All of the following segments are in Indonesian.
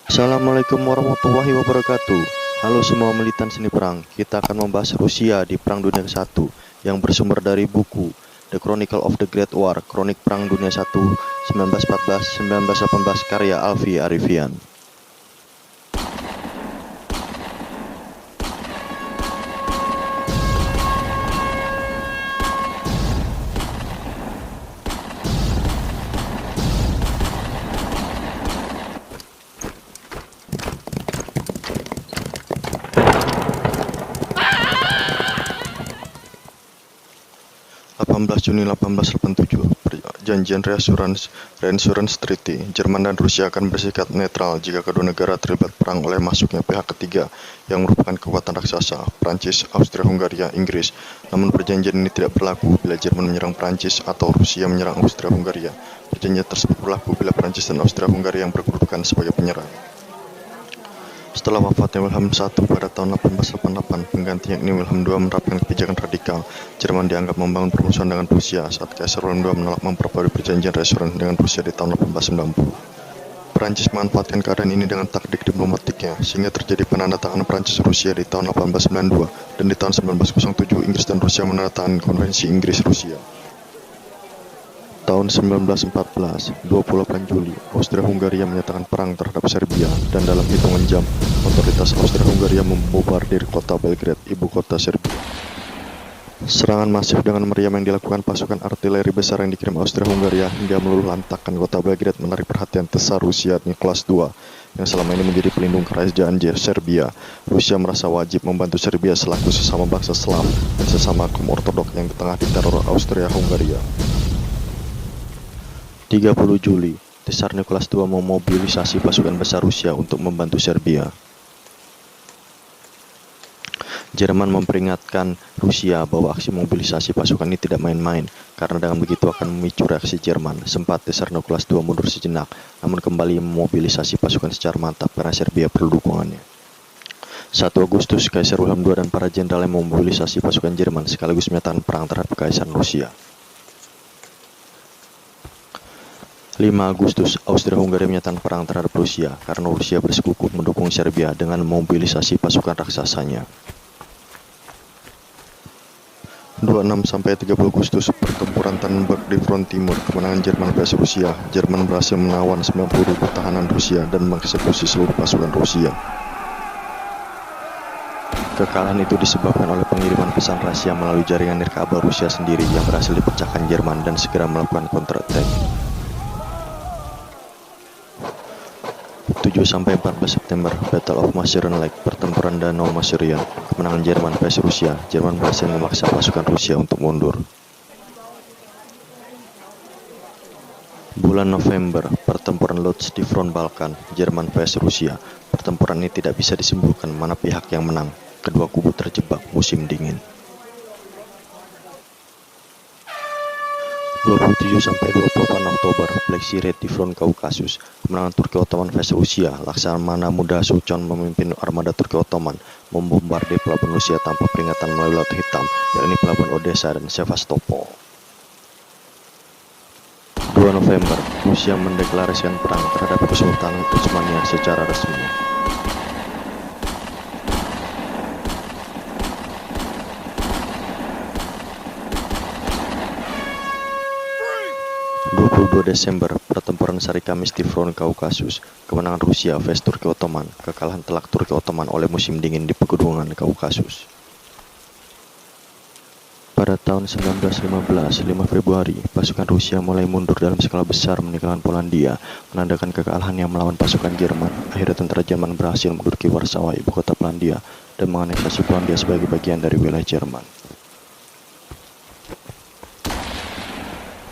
Assalamualaikum warahmatullahi wabarakatuh. Halo semua militan seni perang. Kita akan membahas Rusia di Perang Dunia ke-1 yang bersumber dari buku The Chronicle of the Great War, Kronik Perang Dunia I 1914-1918 karya Alfi Arifian. 18 Juni 1887, Perjanjian Reassurance Treaty. Jerman dan Rusia akan bersikap netral jika kedua negara terlibat perang oleh masuknya pihak ketiga yang merupakan kekuatan raksasa, Prancis, Austria-Hungaria, Inggris. Namun perjanjian ini tidak berlaku bila Jerman menyerang Prancis atau Rusia menyerang Austria-Hungaria. Perjanjian tersebut berlaku bila Prancis dan Austria-Hungaria yang berkedudukan sebagai penyerang. Setelah wafatnya Wilhelm I pada tahun 1888, penggantinya yakni Wilhelm II menerapkan kebijakan radikal. Jerman dianggap membangun permusuhan dengan Rusia saat Kaisar Wilhelm II menolak memperbarui perjanjian Reassurance dengan Rusia di tahun 1890. Prancis memanfaatkan keadaan ini dengan taktik diplomatiknya, sehingga terjadi penandatanganan Prancis-Rusia di tahun 1892, dan di tahun 1907 Inggris dan Rusia menandatangani Konvensi Inggris-Rusia. Tahun 1914, 28 Juli, Austria-Hungaria menyatakan perang terhadap Serbia, dan dalam hitungan jam, otoritas Austria-Hungaria membombardir kota Belgrade, ibu kota Serbia. Serangan masif dengan meriam yang dilakukan pasukan artileri besar yang dikirim Austria-Hungaria hingga meluluh lantakkan kota Belgrade menarik perhatian Tsar Rusia Nicholas II yang selama ini menjadi pelindung kerajaan Serbia. Rusia merasa wajib membantu Serbia selaku sesama bangsa Slav dan sesama kaum ortodok yang tengah diteror Austria-Hungaria. 30 Juli, Tsar Nicholas II memobilisasi pasukan besar Rusia untuk membantu Serbia. Jerman memperingatkan Rusia bahwa aksi mobilisasi pasukan ini tidak main-main, karena dengan begitu akan memicu reaksi Jerman. Sempat Tsar Nicholas II mundur sejenak, namun kembali memobilisasi pasukan secara mantap karena Serbia perlu dukungannya. 1 Agustus, Kaisar Wilhelm II dan para jenderal yang memobilisasi pasukan Jerman sekaligus menyatakan perang terhadap Kekaisaran Rusia. 5 Agustus, Austria-Hungaria menyatakan perang terhadap Rusia karena Rusia bersekukuh mendukung Serbia dengan memobilisasi pasukan raksasanya. 26-30 Agustus, pertempuran Tannenberg di front timur, kemenangan Jerman versus Rusia. Jerman berhasil menawan 90.000 tahanan Rusia dan mengeksekusi seluruh pasukan Rusia. Kekalahan itu disebabkan oleh pengiriman pesan rahasia melalui jaringan nirkabel Rusia sendiri yang berhasil dipecahkan Jerman dan segera melakukan counter-attack. 7-14 September, Battle of Masurian Lake, pertempuran Danau Masurian, kemenangan Jerman versus Rusia. Jerman berhasil memaksa pasukan Rusia untuk mundur. Bulan November, pertempuran Lodz di front Balkan, Jerman versus Rusia. Pertempuran ini tidak bisa disimpulkan mana pihak yang menang. Kedua kubu terjebak musim dingin. 27-28 Oktober, Black Sea Raid di front Kaukasus, kemenangan Turki Ottoman versus Rusia. Laksamana Muda Suchon memimpin armada Turki Ottoman membombardir pelabuhan Rusia tanpa peringatan melalui Laut Hitam, yakni pelabuhan Odessa dan Sevastopol. 2 November, Rusia mendeklarasikan perang terhadap Kesultanan Utsmania secara resmi. 22 Desember, pertempuran Sari Kamis di front Kaukasus, kemenangan Rusia versus Turki Ottoman, kekalahan telak Turki Ottoman oleh musim dingin di pegunungan Kaukasus. Pada tahun 1915, 5 Februari, pasukan Rusia mulai mundur dalam skala besar meninggalkan Polandia, menandakan kekalahan yang melawan pasukan Jerman. Akhirnya tentara Jerman berhasil menduduki Warsawa, ibu kota Polandia, dan menganeksasi Polandia sebagai bagian dari wilayah Jerman.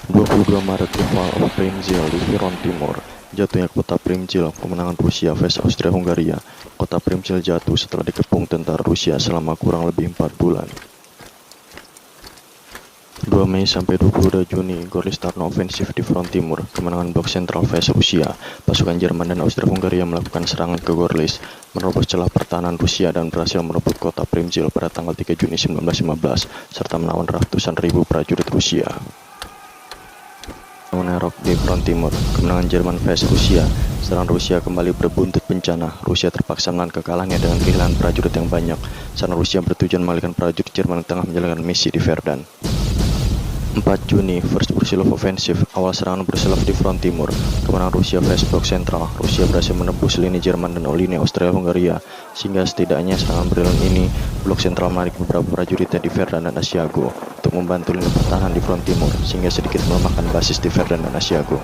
22 Maret, The Fall of Przemyśl di front timur, jatuhnya kota Przemyśl, kemenangan Rusia versus Austria-Hungaria. Kota Przemyśl jatuh setelah dikepung tentara Rusia selama kurang lebih 4 bulan. 2 Mei sampai 22 Juni, Gorlice Tarnow Offensive di front timur, kemenangan blok sentral versus Rusia. Pasukan Jerman dan Austria-Hungaria melakukan serangan ke Gorlice, menerobos celah pertahanan Rusia dan berhasil merebut kota Przemyśl pada tanggal 3 Juni 1915, serta menawan ratusan ribu prajurit Rusia. Rock di front timur, kemenangan Jerman versus Rusia. Serangan Rusia kembali berbuntut bencana. Rusia terpaksa menahan kekalahannya dengan kehilangan prajurit yang banyak. Serangan Rusia bertujuan mengalihkan prajurit Jerman yang tengah menjalankan misi di Verdun. 4 Juni, First Brusilov Offensive, awal serangan Brusilov di front timur. Kemenangan Rusia versus blok sentral. Rusia berhasil menembus lini Jerman dan lini Austria-Hungaria, sehingga setidaknya serangan brilliant ini, blok sentral menarik beberapa prajuritnya di Verdun dan Asiago untuk membantu lini pertahanan di front timur, sehingga sedikit melemahkan basis di Verdun dan Asiago.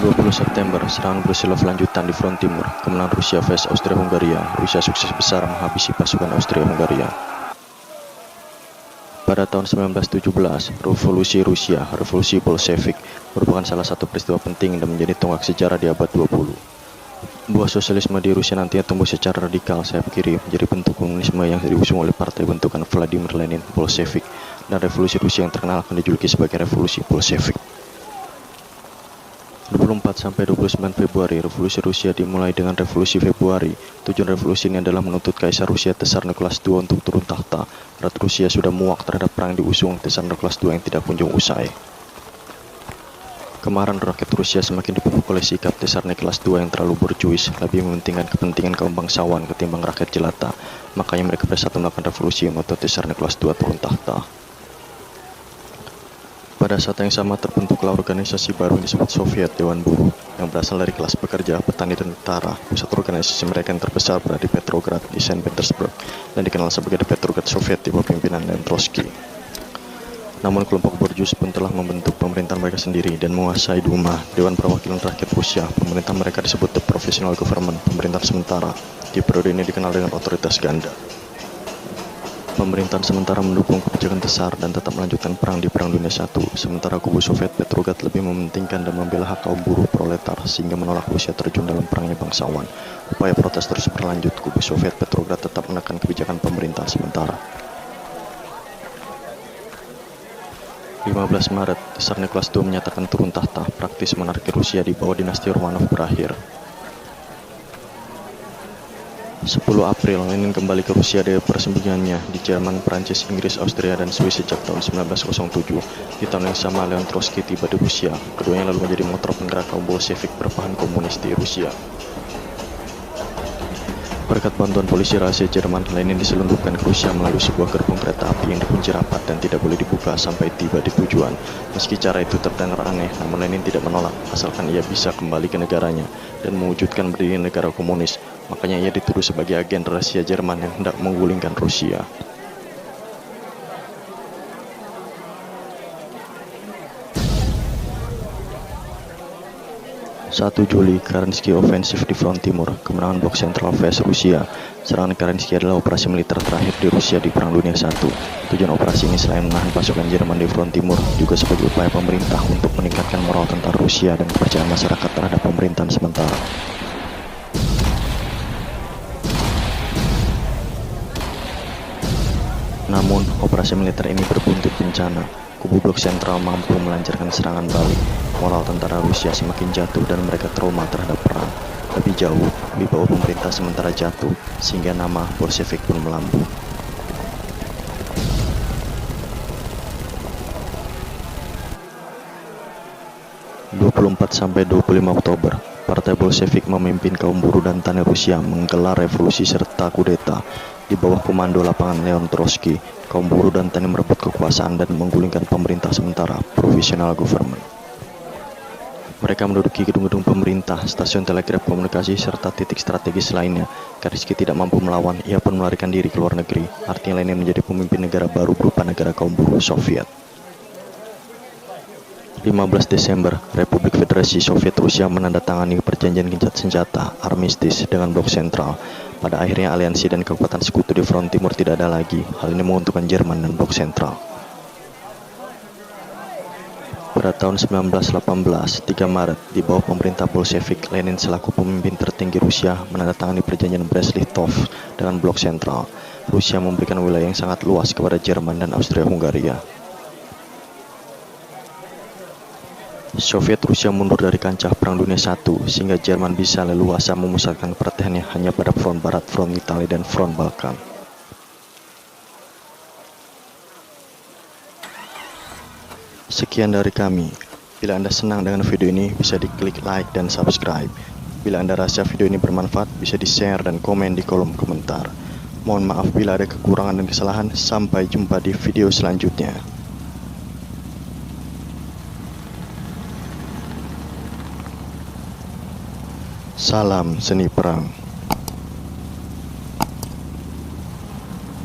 20 September, serangan Brusilov lanjutan di front timur. Kemenangan Rusia versus Austria-Hungaria. Rusia sukses besar menghabisi pasukan Austria-Hungaria. Pada tahun 1917, Revolusi Rusia, Revolusi Bolshevik, merupakan salah satu peristiwa penting dan menjadi tonggak sejarah di abad 20. Buah sosialisme di Rusia nantinya tumbuh secara radikal sayap kiri menjadi bentuk komunisme yang diusung oleh partai bentukan Vladimir Lenin, Bolshevik, dan revolusi Rusia yang terkenal akan dijuluki sebagai Revolusi Bolshevik. 24-29 Februari, Revolusi Rusia dimulai dengan Revolusi Februari. Tujuan revolusi ini adalah menuntut Kaisar Rusia Tsar Nicholas II untuk turun tahta. Rakyat Rusia sudah muak terhadap perang diusung Tsar Nicholas II yang tidak kunjung usai. Kemarahan rakyat Rusia semakin dipupuk oleh sikap Tsar Nicholas II yang terlalu borjuis, lebih mementingkan kepentingan kaum bangsawan ketimbang rakyat jelata. Makanya mereka bersatu melakukan revolusi menuntut Tsar Nicholas II turun tahta. Pada saat yang sama terbentuklah organisasi baru yang disebut Soviet Dewan Buruh, yang berasal dari kelas pekerja, petani, dan tentara. Pusat organisasi mereka yang terbesar berada di Petrograd, di Saint Petersburg, dan dikenal sebagai The Petrograd Soviet di bawah pimpinan Leon Trotsky. Namun kelompok borjuis pun telah membentuk pemerintahan mereka sendiri dan menguasai Duma, Dewan Perwakilan Rakyat Rusia. Pemerintah mereka disebut The Provisional Government, pemerintahan sementara. Di periode ini dikenal dengan otoritas ganda. Pemerintahan sementara mendukung kebijakan Tsar dan tetap melanjutkan perang di Perang Dunia I. Sementara kubu Soviet Petrograd lebih mementingkan dan membela hak kaum buruh proletar sehingga menolak Rusia terjun dalam perangnya bangsawan. Upaya protes terus berlanjut. Kubu Soviet Petrograd tetap menekan kebijakan pemerintahan sementara. 15 Maret, Tsar Nicholas II menyatakan turun tahta. Praktis monarki Rusia di bawah dinasti Romanov berakhir. 10 April, Lenin kembali ke Rusia dari persembunyiannya di Jerman, Prancis, Inggris, Austria, dan Swiss sejak tahun 1907. Di tahun yang sama, Leon Trotsky tiba di Rusia. Keduanya lalu menjadi motor penggerak kaum Bolshevik berpaham komunis di Rusia. Berkat bantuan polisi rahasia Jerman, Lenin diselundupkan ke Rusia melalui sebuah gerbong kereta api yang dikunci rapat dan tidak boleh dibuka sampai tiba di tujuan. Meski cara itu terdengar aneh, namun Lenin tidak menolak, asalkan ia bisa kembali ke negaranya dan mewujudkan berdiri negara komunis. Makanya ia dituduh sebagai agen rahasia Jerman yang hendak menggulingkan Rusia. Juli, Kerensky Offensive di front timur, kemenangan blok sentral versus Rusia. Serangan Kerensky adalah operasi militer terakhir di Rusia di Perang Dunia I. Tujuan operasi ini selain menahan pasukan Jerman di front timur, juga sebagai upaya pemerintah untuk meningkatkan moral tentara Rusia dan kepercayaan masyarakat terhadap pemerintahan sementara. Namun, operasi militer ini berbuntut bencana. Kubu blok sentral mampu melancarkan serangan balik. Moral tentara Rusia semakin jatuh dan mereka trauma terhadap perang. Lebih jauh, di bawah pemerintah sementara jatuh, sehingga nama Bolshevik pun melambung. sampai 25 Oktober, Partai Bolshevik memimpin kaum buruh dan tani Rusia menggelar revolusi serta kudeta. Di bawah komando lapangan Leon Trotsky, kaum buruh dan tani merebut kekuasaan dan menggulingkan pemerintah sementara, Provisional Government. Mereka menduduki gedung-gedung pemerintah, stasiun telegraf komunikasi, serta titik strategis lainnya. Kerensky tidak mampu melawan, ia pun melarikan diri ke luar negeri. Artinya Lenin menjadi pemimpin negara baru berupa negara kaum buruh Soviet. 15 Desember, Republik Federasi Soviet Rusia menandatangani perjanjian gencatan senjata armistice dengan blok sentral. Pada akhirnya aliansi dan kekuatan sekutu di front timur tidak ada lagi. Hal ini menguntungkan Jerman dan blok sentral. Pada tahun 1918, 3 Maret, di bawah pemerintah Bolshevik, Lenin selaku pemimpin tertinggi Rusia menandatangani perjanjian Brest-Litov dengan blok sentral. Rusia memberikan wilayah yang sangat luas kepada Jerman dan Austria-Hungaria. Soviet Rusia mundur dari kancah Perang Dunia I, sehingga Jerman bisa leluasa memusatkan perhatiannya hanya pada front barat, front Italia, dan front Balkan. Sekian dari kami. Bila Anda senang dengan video ini, bisa diklik like dan subscribe. Bila Anda rasa video ini bermanfaat, bisa di-share dan komen di kolom komentar. Mohon maaf bila ada kekurangan dan kesalahan. Sampai jumpa di video selanjutnya. Salam seni perang.